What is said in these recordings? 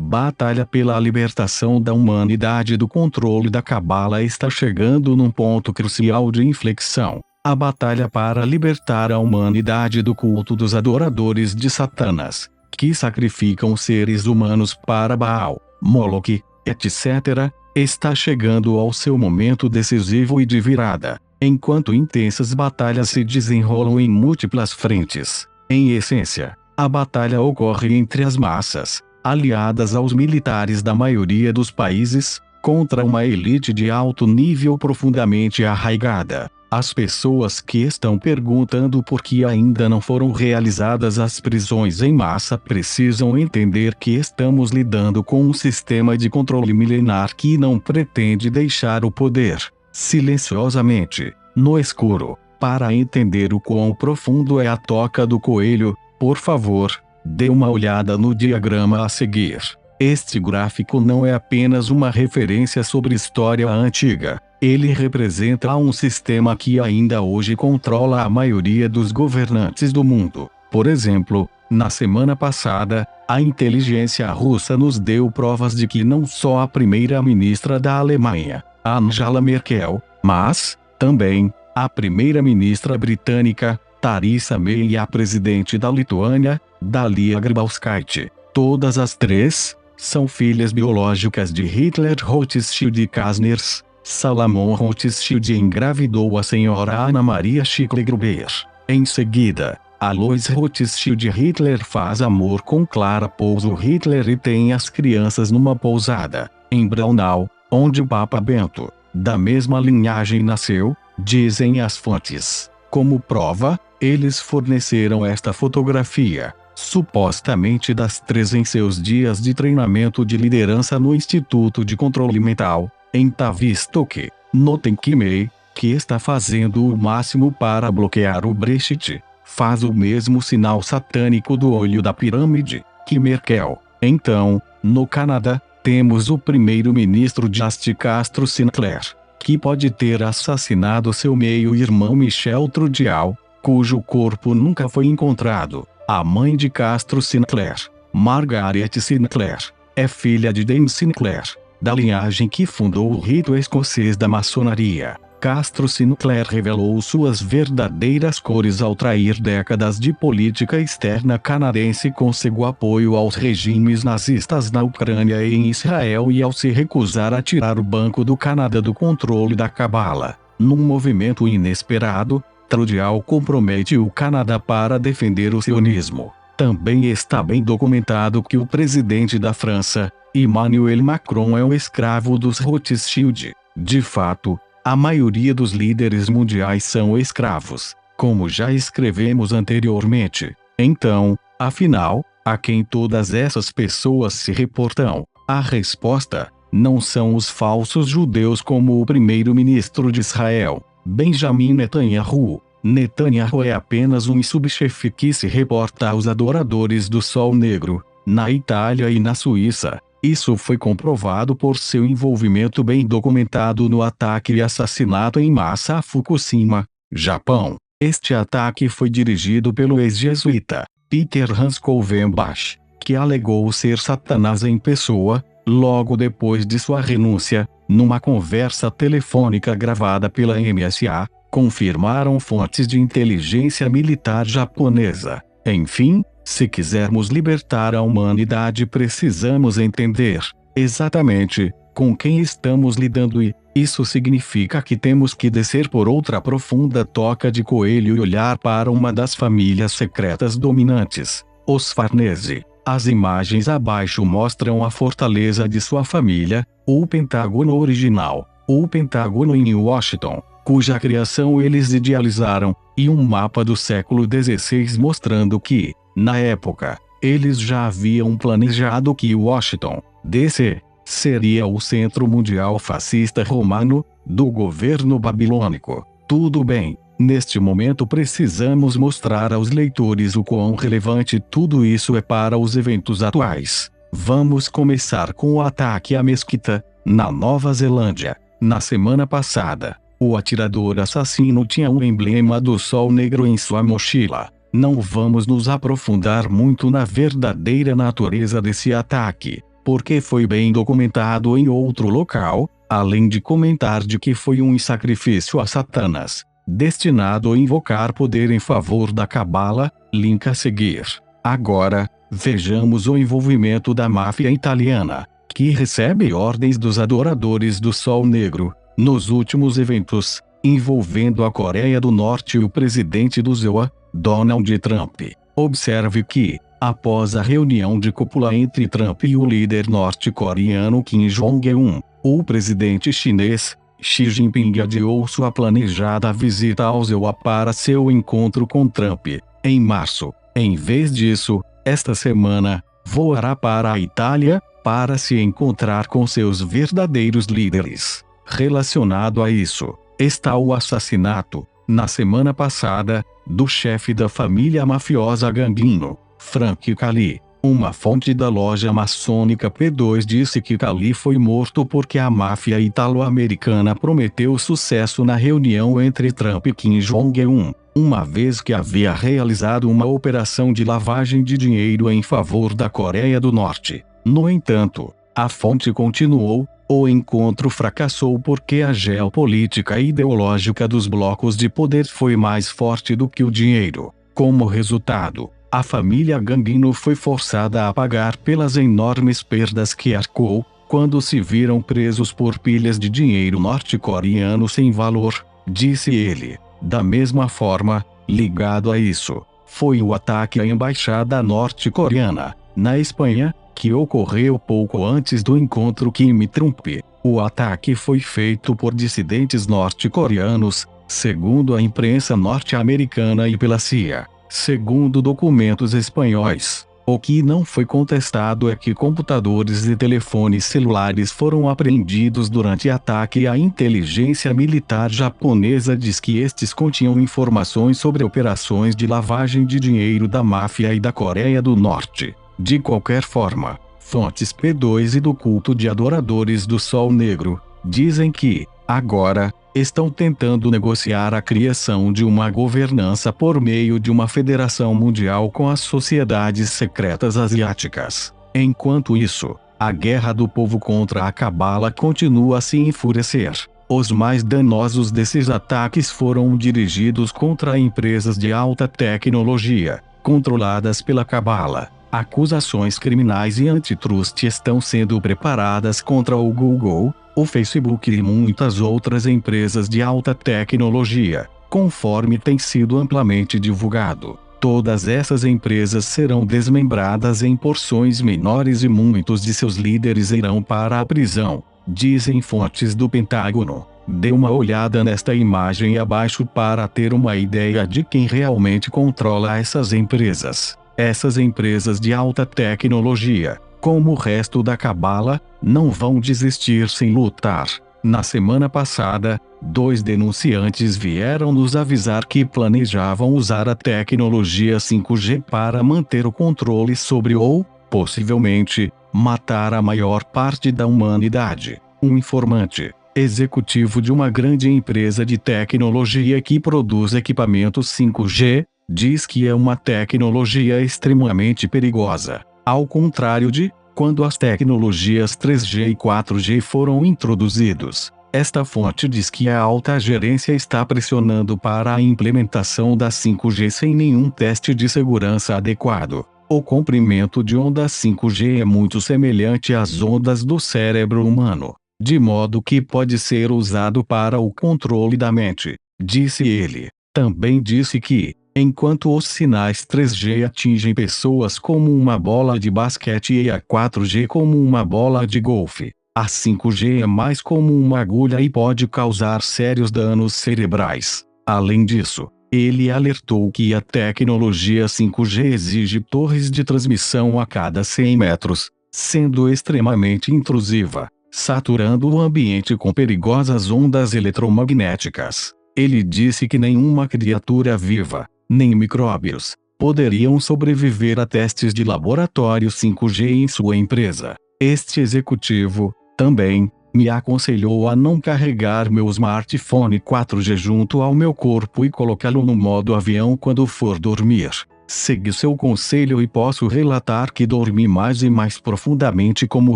batalha pela libertação da humanidade do controle da Cabala está chegando num ponto crucial de inflexão. A batalha para libertar a humanidade do culto dos adoradores de Satanás, que sacrificam seres humanos para Baal, Moloque, etc., está chegando ao seu momento decisivo e de virada, enquanto intensas batalhas se desenrolam em múltiplas frentes. Em essência, a batalha ocorre entre as massas, aliadas aos militares da maioria dos países, contra uma elite de alto nível profundamente arraigada. As pessoas que estão perguntando por que ainda não foram realizadas as prisões em massa precisam entender que estamos lidando com um sistema de controle milenar que não pretende deixar o poder, silenciosamente, no escuro. Para entender o quão profundo é a toca do coelho, por favor, dê uma olhada no diagrama a seguir. Este gráfico não é apenas uma referência sobre história antiga. Ele representa um sistema que ainda hoje controla a maioria dos governantes do mundo. Por exemplo, na semana passada, a inteligência russa nos deu provas de que não só a primeira-ministra da Alemanha, Angela Merkel, mas, também, a primeira-ministra britânica, Theresa May, e a presidente da Lituânia, Dalia Grybauskaitė, todas as três, são filhas biológicas de Hitler. Rothschild Kasners. Salomon Rothschild engravidou a senhora Ana Maria Schicklgruber. Em seguida, Alois Rothschild Hitler faz amor com Clara Pouso Hitler e tem as crianças numa pousada, em Braunau, onde o Papa Bento, da mesma linhagem, nasceu, dizem as fontes. Como prova, eles forneceram esta fotografia, supostamente das três em seus dias de treinamento de liderança no Instituto de Controle Mental, em Tavistock. Notem que May, que está fazendo o máximo para bloquear o Brexit, faz o mesmo sinal satânico do olho da pirâmide, que Merkel. Então, no Canadá, temos o primeiro-ministro Just Castro Sinclair, que pode ter assassinado seu meio-irmão Michel Trudeau, cujo corpo nunca foi encontrado. A mãe de Castro Sinclair, Margaret Sinclair, é filha de James Sinclair, da linhagem que fundou o rito escocês da maçonaria. Castro Sinclair revelou suas verdadeiras cores ao trair décadas de política externa canadense com seu apoio aos regimes nazistas na Ucrânia e em Israel e ao se recusar a tirar o Banco do Canadá do controle da Cabala. Num movimento inesperado, Trudeau compromete o Canadá para defender o sionismo. Também está bem documentado que o presidente da França, Emmanuel Macron, é um escravo dos Rothschild. De fato, a maioria dos líderes mundiais são escravos, como já escrevemos anteriormente. Então, afinal, a quem todas essas pessoas se reportam? A resposta: não são os falsos judeus como o primeiro-ministro de Israel, Benjamin Netanyahu. Netanyahu é apenas um subchefe que se reporta aos adoradores do Sol Negro, na Itália e na Suíça. Isso foi comprovado por seu envolvimento bem documentado no ataque e assassinato em massa a Fukushima, Japão. Este ataque foi dirigido pelo ex-jesuíta Peter Hans Kalvenbach, que alegou ser Satanás em pessoa, logo depois de sua renúncia. Numa conversa telefônica gravada pela NSA, confirmaram fontes de inteligência militar japonesa. Enfim, se quisermos libertar a humanidade, precisamos entender exatamente com quem estamos lidando, e isso significa que temos que descer por outra profunda toca de coelho e olhar para uma das famílias secretas dominantes, os Farnese. As imagens abaixo mostram a fortaleza de sua família, o Pentágono original, o Pentágono em Washington, cuja criação eles idealizaram, e um mapa do século XVI mostrando que, na época, eles já haviam planejado que Washington, D.C., seria o centro mundial fascista romano, do governo babilônico. Tudo bem, neste momento precisamos mostrar aos leitores o quão relevante tudo isso é para os eventos atuais. Vamos começar com o ataque à mesquita, na Nova Zelândia. Na semana passada, o atirador assassino tinha um emblema do Sol Negro em sua mochila. Não vamos nos aprofundar muito na verdadeira natureza desse ataque. porque foi bem documentado em outro local, além de comentar de que foi um sacrifício a Satanás, destinado a invocar poder em favor da cabala. Link a seguir. Agora, vejamos o envolvimento da máfia italiana, que recebe ordens dos adoradores do Sol Negro, nos últimos eventos, envolvendo a Coreia do Norte e o presidente do ZEUA, Donald Trump. Observe que, após a reunião de cúpula entre Trump e o líder norte-coreano Kim Jong-un, o presidente chinês, Xi Jinping adiou sua planejada visita ao ZEUA para seu encontro com Trump, em março. Em vez disso, esta semana, voará para a Itália, para se encontrar com seus verdadeiros líderes. Relacionado a isso, está o assassinato, na semana passada, do chefe da família mafiosa Gambino, Frank Cali. Uma fonte da loja maçônica P2 disse que Cali foi morto porque a máfia italo-americana prometeu sucesso na reunião entre Trump e Kim Jong-un, uma vez que havia realizado uma operação de lavagem de dinheiro em favor da Coreia do Norte. No entanto, a fonte continuou, o encontro fracassou porque a geopolítica ideológica dos blocos de poder foi mais forte do que o dinheiro. Como resultado, a família Gambino foi forçada a pagar pelas enormes perdas que arcou, quando se viram presos por pilhas de dinheiro norte-coreano sem valor, disse ele. Da mesma forma, ligado a isso, foi o ataque à embaixada norte-coreana, na Espanha, que ocorreu pouco antes do encontro Kim e Trump. O ataque foi feito por dissidentes norte-coreanos, segundo a imprensa norte-americana e pela CIA. Segundo documentos espanhóis, o que não foi contestado é que computadores e telefones celulares foram apreendidos durante ataque e a inteligência militar japonesa diz que estes continham informações sobre operações de lavagem de dinheiro da máfia e da Coreia do Norte. De qualquer forma, fontes P2 e do culto de adoradores do Sol Negro dizem que, agora, estão tentando negociar a criação de uma governança por meio de uma federação mundial com as sociedades secretas asiáticas. Enquanto isso, a guerra do povo contra a cabala continua a se enfurecer. Os mais danosos desses ataques foram dirigidos contra empresas de alta tecnologia, controladas pela cabala. Acusações criminais e antitrust estão sendo preparadas contra o Google, o Facebook e muitas outras empresas de alta tecnologia, conforme tem sido amplamente divulgado. Todas essas empresas serão desmembradas em porções menores e muitos de seus líderes irão para a prisão, dizem fontes do Pentágono. Dê uma olhada nesta imagem abaixo para ter uma ideia de quem realmente controla essas empresas. Essas empresas de alta tecnologia, como o resto da cabala, não vão desistir sem lutar. Na semana passada, 2 denunciantes vieram nos avisar que planejavam usar a tecnologia 5G para manter o controle sobre ou, possivelmente, matar a maior parte da humanidade. Um informante, executivo de uma grande empresa de tecnologia que produz equipamentos 5G, diz que é uma tecnologia extremamente perigosa. Ao contrário de quando as tecnologias 3G e 4G foram introduzidos. Esta fonte diz que a alta gerência está pressionando para a implementação da 5G sem nenhum teste de segurança adequado. O comprimento de onda 5G é muito semelhante às ondas do cérebro humano, de modo que pode ser usado para o controle da mente, disse ele. Também disse que, enquanto os sinais 3G atingem pessoas como uma bola de basquete e a 4G como uma bola de golfe, a 5G é mais como uma agulha e pode causar sérios danos cerebrais. Além disso, ele alertou que a tecnologia 5G exige torres de transmissão a cada 100 metros, sendo extremamente intrusiva, saturando o ambiente com perigosas ondas eletromagnéticas. Ele disse que nenhuma criatura viva, nem micróbios, poderiam sobreviver a testes de laboratório 5G em sua empresa. Este executivo, também, me aconselhou a não carregar meu smartphone 4G junto ao meu corpo e colocá-lo no modo avião quando for dormir. Segui seu conselho e posso relatar que dormi mais e mais profundamente como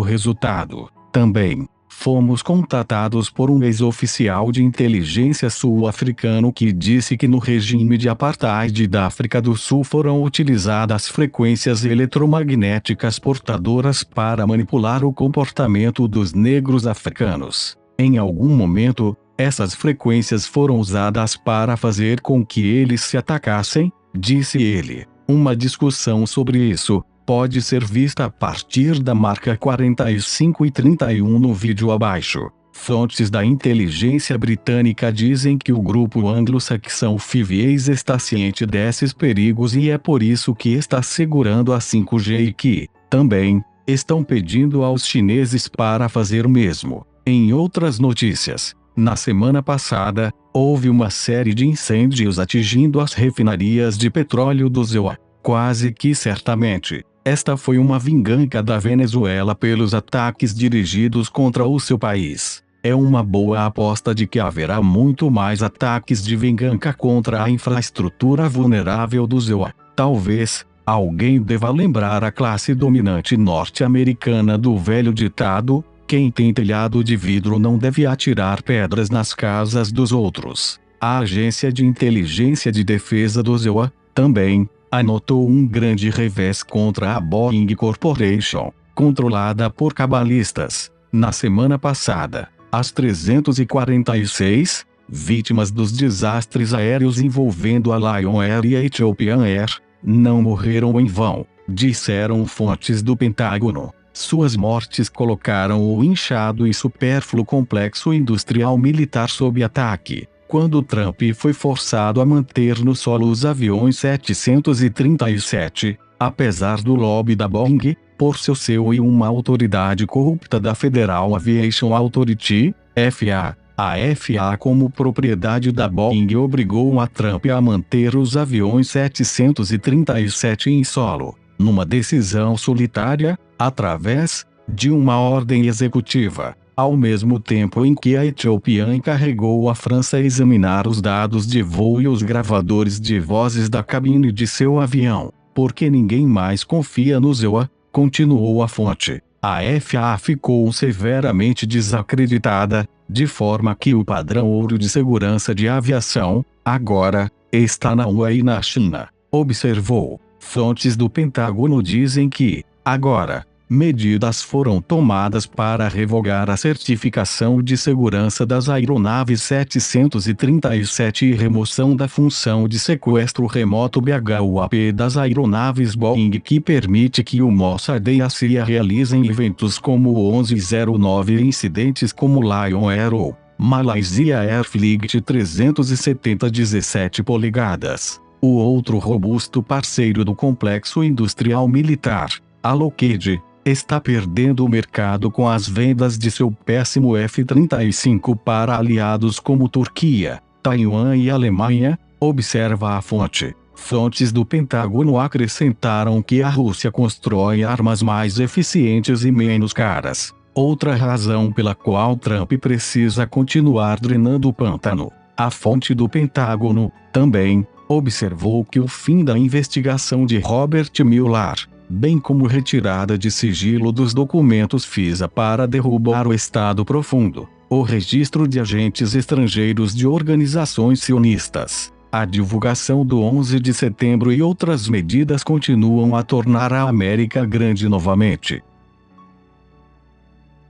resultado. Também, fomos contatados por um ex-oficial de inteligência sul-africano que disse que no regime de apartheid da África do Sul foram utilizadas frequências eletromagnéticas portadoras para manipular o comportamento dos negros africanos. Em algum momento, essas frequências foram usadas para fazer com que eles se atacassem, disse ele. Uma discussão sobre isso pode ser vista a partir da marca 45 e 31 no vídeo abaixo. Fontes da inteligência britânica dizem que o grupo anglo-saxão Five Eyes está ciente desses perigos e é por isso que está segurando a 5G e que, também, estão pedindo aos chineses para fazer o mesmo. Em outras notícias, na semana passada, houve uma série de incêndios atingindo as refinarias de petróleo do ZEUA. Quase que certamente, esta foi uma vingança da Venezuela pelos ataques dirigidos contra o seu país. É uma boa aposta de que haverá muito mais ataques de vingança contra a infraestrutura vulnerável do ZEUA. Talvez, alguém deva lembrar a classe dominante norte-americana do velho ditado: quem tem telhado de vidro não deve atirar pedras nas casas dos outros. A Agência de Inteligência de Defesa do ZEUA, também, anotou um grande revés contra a Boeing Corporation, controlada por cabalistas. Na semana passada, as 346 vítimas dos desastres aéreos envolvendo a Lion Air e a Ethiopian Air não morreram em vão, disseram fontes do Pentágono. Suas mortes colocaram o inchado e supérfluo complexo industrial militar sob ataque, quando Trump foi forçado a manter no solo os aviões 737, apesar do lobby da Boeing, por seu CEO e uma autoridade corrupta da Federal Aviation Authority, FAA. A FAA, como propriedade da Boeing, obrigou a Trump a manter os aviões 737 em solo, numa decisão solitária, através de uma ordem executiva, ao mesmo tempo em que a Ethiopian encarregou a França a examinar os dados de voo e os gravadores de vozes da cabine de seu avião, porque ninguém mais confia no ZEUA, continuou a fonte. A FAA ficou severamente desacreditada, de forma que o padrão ouro de segurança de aviação, agora, está na UE e na China, observou. Fontes do Pentágono dizem que, agora, medidas foram tomadas para revogar a certificação de segurança das aeronaves 737 e remoção da função de sequestro remoto BHUAP das aeronaves Boeing, que permite que o Mossad e a CIA realizem eventos como o 1109 e incidentes como Lion Air ou Malaysia Air Flight 370 17 polegadas. O outro robusto parceiro do complexo industrial militar, a Lockheed, está perdendo o mercado com as vendas de seu péssimo F-35 para aliados como Turquia, Taiwan e Alemanha, observa a fonte. Fontes do Pentágono acrescentaram que a Rússia constrói armas mais eficientes e menos caras, outra razão pela qual Trump precisa continuar drenando o pântano. A fonte do Pentágono, também, observou que o fim da investigação de Robert Mueller, bem como retirada de sigilo dos documentos FISA para derrubar o Estado Profundo, o registro de agentes estrangeiros de organizações sionistas, a divulgação do 11 de setembro e outras medidas continuam a tornar a América grande novamente.